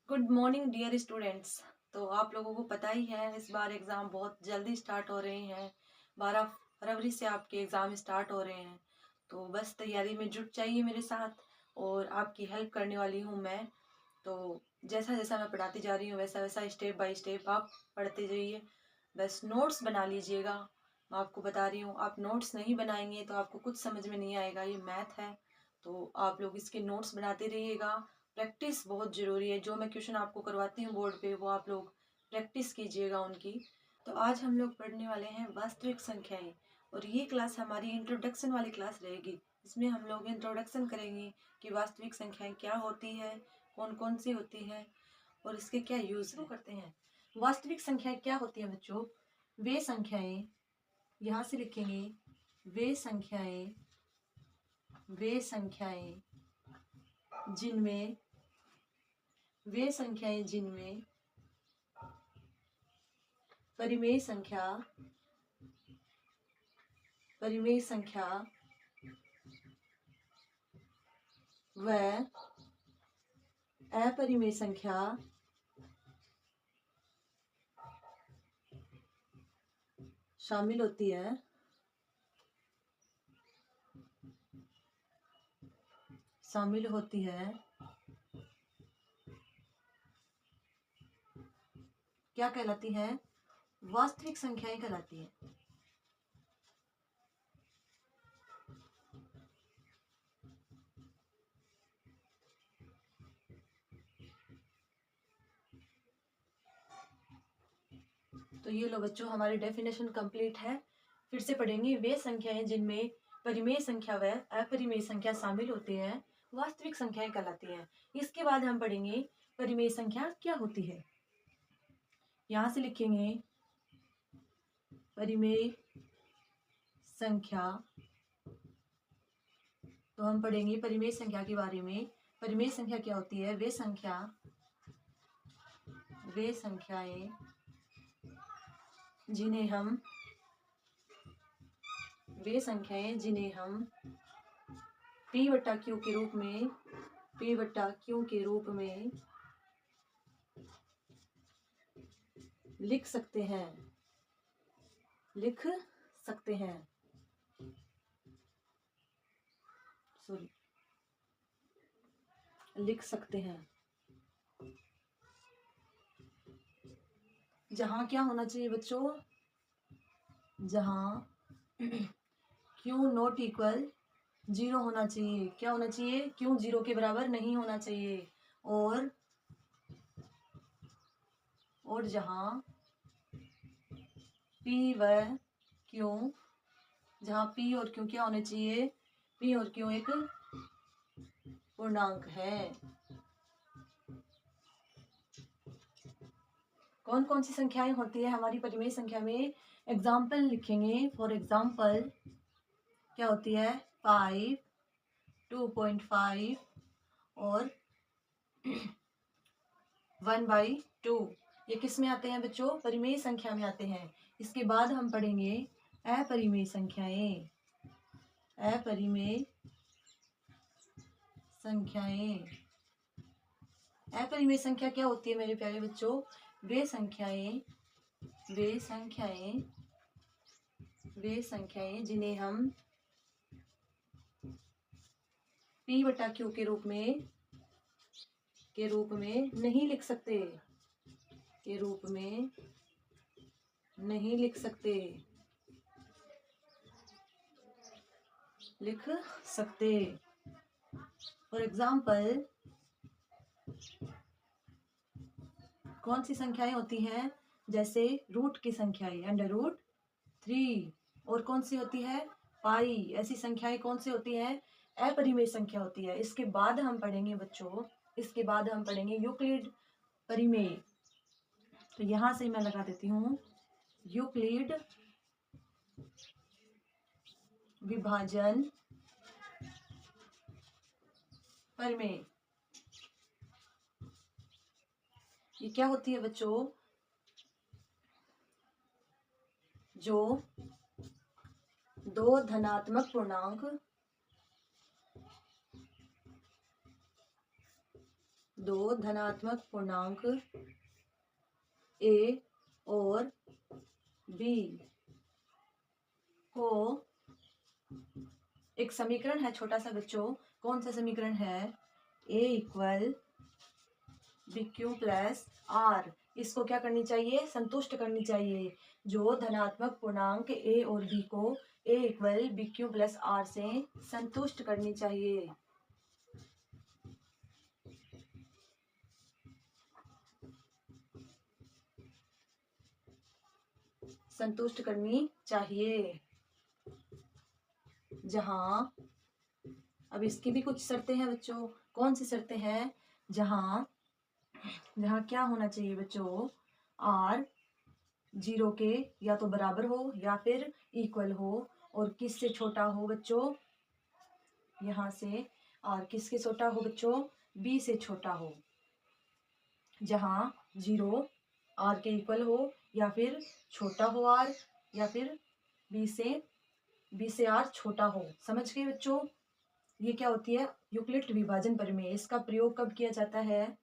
Good morning dear students. तो आप लोगों को पता ही है इस बार एग्ज़ाम बहुत जल्दी स्टार्ट हो रहे हैं। 12 फरवरी से आपके एग्ज़ाम स्टार्ट हो रहे हैं। तो बस तैयारी में जुट जाइए मेरे साथ और आपकी हेल्प करने वाली हूँ मैं। तो जैसा जैसा मैं पढ़ाती जा रही हूँ वैसा वैसा स्टेप बाय स्टेप आप पढ़ते जाइए। बस नोट्स बना लीजिएगा। मैं आपको बता रही हूँ, आप नोट्स नहीं बनाएंगे तो आपको कुछ समझ में नहीं आएगा। ये मैथ है तो आप लोग इसके नोट्स बनाते रहिएगा। प्रैक्टिस बहुत ज़रूरी है। जो मैं क्वेश्चन आपको करवाती हूँ बोर्ड पे वो आप लोग प्रैक्टिस कीजिएगा उनकी। तो आज हम लोग पढ़ने वाले हैं वास्तविक संख्याएं और ये क्लास हमारी इंट्रोडक्शन वाली क्लास रहेगी। इसमें हम लोग इंट्रोडक्शन करेंगे कि वास्तविक संख्याएं क्या होती है, कौन कौन सी होती है और इसके क्या यूज़ शुरू करते हैं। वास्तविक संख्याएं क्या होती है बच्चों? वे संख्याएं, यहाँ से लिखेंगे वे संख्याएं, वे संख्याएं जिनमें, वे संख्याएं जिनमें परिमेय संख्या, परिमेय संख्या व अपरिमेय संख्या शामिल होती है, शामिल होती है। क्या कहलाती है? वास्तविक संख्याएं कहलाती है। तो ये लो बच्चों, हमारी डेफिनेशन कंप्लीट है। फिर से पढ़ेंगे। वे संख्याएं जिनमें परिमेय संख्या व अपरिमेय संख्या शामिल होती है वास्तविक संख्याएं कहलाती हैं। इसके बाद हम पढ़ेंगे परिमेय संख्या क्या होती है। यहाँ से लिखेंगे परिमेय संख्या। तो हम पढ़ेंगे परिमेय संख्या के बारे में। परिमेय संख्या क्या होती है? वे संख्या, वे संख्याएं जिन्हें हम, वे संख्याएं जिन्हें हम p बटा q के रूप में, p बटा q के रूप में लिख सकते हैं, लिख सकते हैं, सॉरी, लिख सकते हैं। जहां क्या होना चाहिए बच्चों? जहां q नॉट इक्वल 0 होना चाहिए। क्या होना चाहिए? q 0 के बराबर नहीं होना चाहिए। और जहां p व q, जहां p और q क्या होने चाहिए? p और q एक पूर्णांक है। कौन कौन सी संख्याएं होती है हमारी परिमेय संख्या में? एग्जाम्पल लिखेंगे। फॉर एग्जाम्पल क्या होती है? 5, 2.5 और 1/2। ये किस में आते हैं बच्चों? परिमेय संख्या में आते हैं। इसके बाद हम पढ़ेंगे अपरिमेय संख्याएं। अपरिमेय संख्याएं, अपरिमेय संख्या क्या होती है मेरे प्यारे बच्चों? वे संख्याएं, वे संख्याएं, वे संख्याएं जिन्हें हम p बटा q के रूप में नहीं लिख सकते, के रूप में नहीं लिख सकते, लिख सकते। फॉर एग्जाम्पल कौन सी संख्याएं होती हैं? जैसे रूट की संख्याएं, √3। और कौन सी होती है? पाई। ऐसी संख्याएं कौन सी होती हैं? अपरिमेय संख्या होती है। इसके बाद हम पढ़ेंगे बच्चों, इसके बाद हम पढ़ेंगे यूक्लिड परिमेय। तो यहां से मैं लगा देती हूँ यूक्लिड विभाजन परिमेय। ये क्या होती है बच्चों? जो दो धनात्मक पूर्णांक, दो धनात्मक पूर्णांक ए और बी को, एक समीकरण है छोटा सा बच्चों, कौन सा समीकरण है, A equal B Q plus R, इसको क्या करनी चाहिए, संतुष्ट करनी चाहिए। जो धनात्मक पूर्णांक ए और बी को A equal B Q plus R से संतुष्ट करनी चाहिए। संतुष्ट करनी चाहिए। जहां, अब इसकी भी कुछ शर्तें हैं बच्चों, कौन सी शर्तें हैं, जहां क्या होना चाहिए बच्चों, आर 0 के या तो बराबर हो या फिर इक्वल हो, और किससे छोटा हो बच्चों, यहाँ से आर किसके छोटा हो बच्चों, बी से छोटा हो। जहां 0 आर के इक्वल हो या फिर छोटा हो आर, या फिर बी से आर छोटा हो। समझ गए बच्चों, ये क्या होती है, यूक्लिड विभाजन प्रमेय। इसका प्रयोग कब किया जाता है,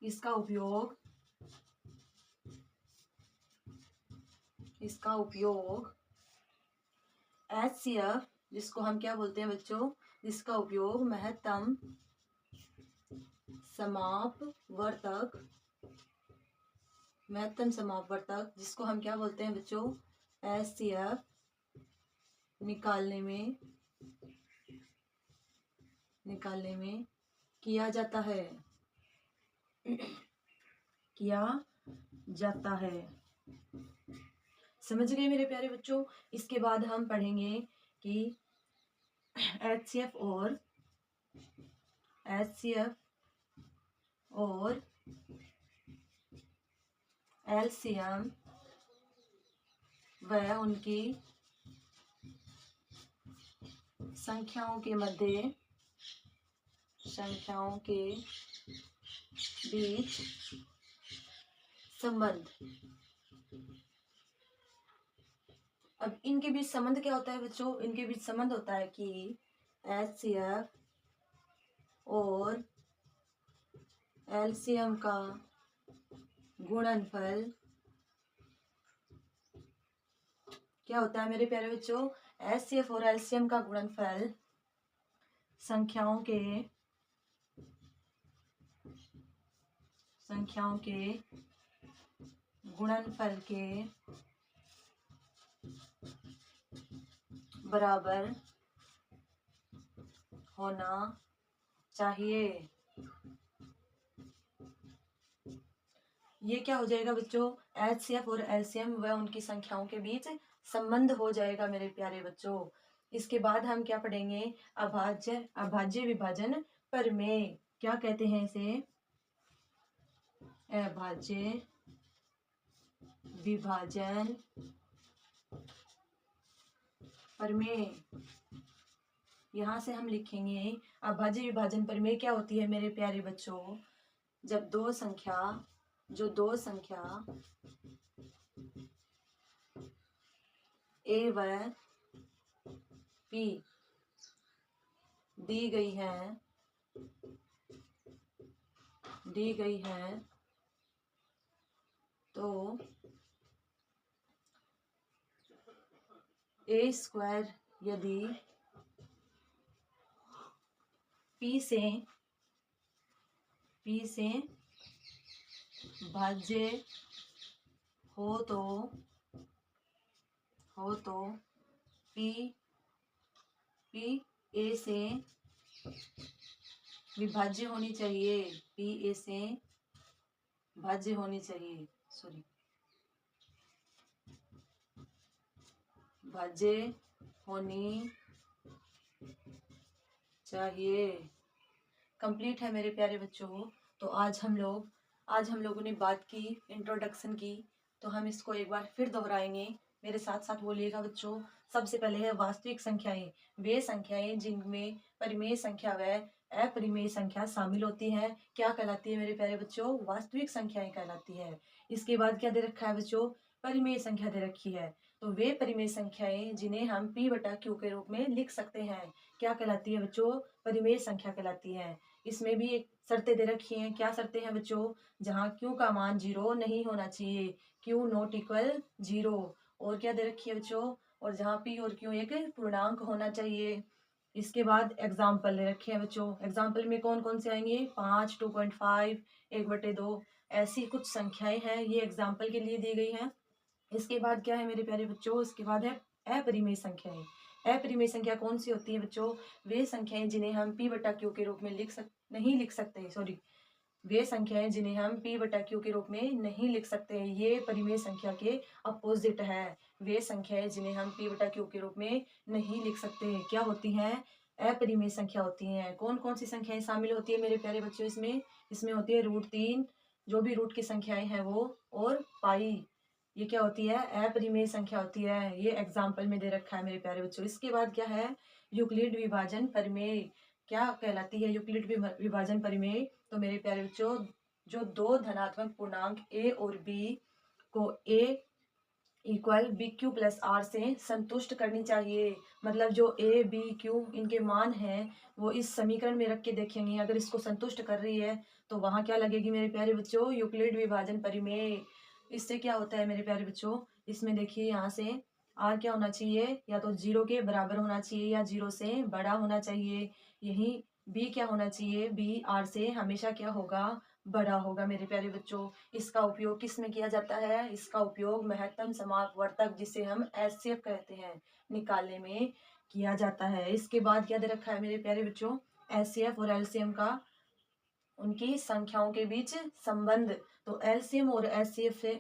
इसका उपयोग HCF, जिसको हम क्या बोलते हैं बच्चों, जिसका उपयोग महत्तम समापवर्तक, जिसको हम क्या बोलते हैं बच्चों, HCF निकालने में किया जाता है। समझ गए मेरे प्यारे बच्चों। इसके बाद हम पढ़ेंगे कि HCF और LCM व उनकी संख्याओं के बीच संबंध। अब इनके बीच संबंध क्या होता है बच्चों, इनके बीच संबंध होता है कि HCF और LCM का गुणनफल क्या होता है मेरे प्यारे बच्चों, HCF और LCM का गुणनफल संख्याओं के गुणनफल के बराबर होना चाहिए। ये क्या हो जाएगा बच्चों, HCF और LCM व उनकी संख्याओं के बीच संबंध हो जाएगा मेरे प्यारे बच्चों। इसके बाद हम क्या पढ़ेंगे, अभाज्य विभाजन प्रमेय। क्या कहते हैं इसे, अभाज्य विभाजन प्रमेय। यहाँ से हम लिखेंगे अभाज्य विभाजन प्रमेय क्या होती है मेरे प्यारे बच्चों, जब दो संख्या A व P दी गई है तो A² यदि P से भाज्य हो तो P A से विभाज्य होनी चाहिए, P A से भाज्य होनी चाहिए, भाज्य होनी चाहिए। कंप्लीट है मेरे प्यारे बच्चों। तो आज हम लोगों ने बात की, इंट्रोडक्शन की, तो हम इसको एक बार फिर दोहराएंगे, मेरे साथ साथ बोलिएगा बच्चों। सबसे पहले है वास्तविक संख्याएं, वे संख्याएं जिनमें परिमेय संख्या व अपरिमेय संख्या शामिल होती है, क्या कहलाती है मेरे प्यारे बच्चों, वास्तविक संख्याएं कहलाती है। इसके बाद क्या दे रखा है बच्चों, परिमेय संख्या दे रखी है। तो वे परिमेय संख्याएं जिन्हें हम P/Q के रूप में लिख सकते हैं, क्या कहलाती है बच्चों? परिमेय संख्या कहलाती है। इसमें भी एक शर्तें दे रखी हैं। क्या शर्तें हैं बच्चों? जहाँ q का मान 0 नहीं होना चाहिए, q नॉट इक्वल 0। और क्या दे रखी है बच्चों? और जहाँ p और q एक पूर्णांक होना चाहिए। इसके बाद एग्जाम्पल दे रखे हैं बच्चों। एग्जाम्पल में कौन कौन से आएंगे? 5, 2.5, 1/2 ऐसी कुछ संख्याएं हैं, ये एग्जाम्पल के लिए दी गई हैं। इसके बाद क्या है मेरे प्यारे बच्चों? इसके बाद है अपरिमेय संख्याएं। अपरिमेय संख्या कौन सी होती है बच्चों? वे संख्याएं जिन्हें हम p/q के रूप में नहीं लिख सकते, सॉरी, वे संख्याएं जिन्हें हम p/q के रूप में नहीं लिख सकते, ये परिमेय संख्या के अपोजिट है। वे संख्याएं जिन्हें हम p/q के रूप में नहीं लिख सकते क्या होती हैं? अपरिमेय संख्या होती हैं। कौन कौन सी संख्याएं शामिल होती है मेरे प्यारे बच्चों इसमें होती है √3, जो भी रूट की संख्याएं हैं वो, और पाई, ये क्या होती है? अपरिमेय संख्या होती है। ये एग्जाम्पल में दे रखा है मेरे प्यारे बच्चों। इसके बाद क्या है? यूक्लिड विभाजन परिमेय। क्या कहलाती है यूक्लिड विभाजन परिमेय? तो मेरे प्यारे बच्चों, जो दो धनात्मक पूर्णांक a और b को a इक्वल BQ+R से संतुष्ट करनी चाहिए। मतलब जो a, b, q इनके मान हैं वो इस समीकरण में रख के देखेंगे, अगर इसको संतुष्ट कर रही है तो वहां क्या लगेगी मेरे प्यारे बच्चों? यूक्लिड विभाजन परिमेय। इससे क्या होता है मेरे प्यारे बच्चों? इसमें देखिए यहाँ से r क्या होना चाहिए? या तो 0 के बराबर होना चाहिए या 0 से बड़ा होना चाहिए। यही b क्या होना चाहिए? b r से हमेशा क्या होगा? बड़ा होगा मेरे प्यारे बच्चों। इसका उपयोग किस में किया जाता है? इसका उपयोग महत्तम समापवर्तक, जिसे हम HCF कहते हैं, निकालने में किया जाता है। इसके बाद क्या दे रखा है मेरे प्यारे बच्चों? HCF और LCM का, उनकी संख्याओं के बीच संबंध। तो LCM और HCF से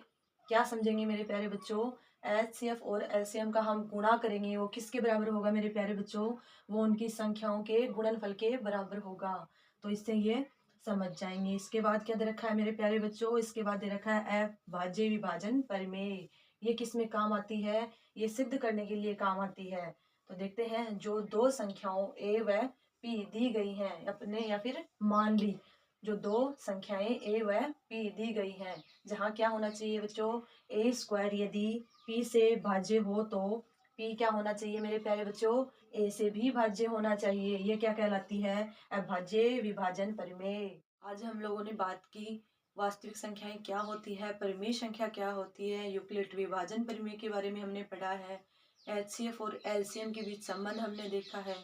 क्या समझेंगे मेरे प्यारे बच्चों? HCF और LCM का हम गुणा करेंगे, वो किसके बराबर होगा मेरे प्यारे बच्चों? वो उनकी संख्याओं के गुणनफल के बराबर होगा। तो इससे ये समझ जाएंगे। इसके बाद क्या दे रखा है मेरे प्यारे बच्चों? इसके बाद दे रखा है अभाज्य विभाजन परिमेय। ये किस में काम आती है? ये सिद्ध करने के लिए काम आती है। तो देखते हैं, जो दो संख्याओं a व p दी गई हैं अपने, या फिर मान ली, जो दो संख्याएं a व p दी गई हैं, जहाँ क्या होना चाहिए बच्चों? a² यदि p से भाज्य हो तो p क्या होना चाहिए मेरे प्यारे बच्चों? a से भी भाज्य होना चाहिए। ये क्या कहलाती है? अभाज्य विभाजन परिमेय। आज हम लोगों ने बात की वास्तविक संख्याएं क्या होती है, परिमेय संख्या क्या होती है, यूक्लिड विभाजन परिमेय के बारे में हमने पढ़ा है, HCF और LCM के बीच संबंध हमने देखा है।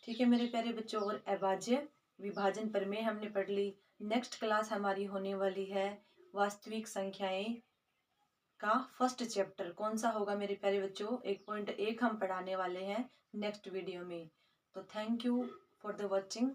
ठीक है मेरे प्यारे बच्चों, और अभाज्य विभाजन परिमेय हमने पढ़ ली। नेक्स्ट क्लास हमारी होने वाली है वास्तविक संख्याएं का फर्स्ट चैप्टर। कौन सा होगा मेरे प्यारे बच्चों? 1.1 हम पढ़ाने वाले हैं नेक्स्ट वीडियो में। तो thank you for the watching.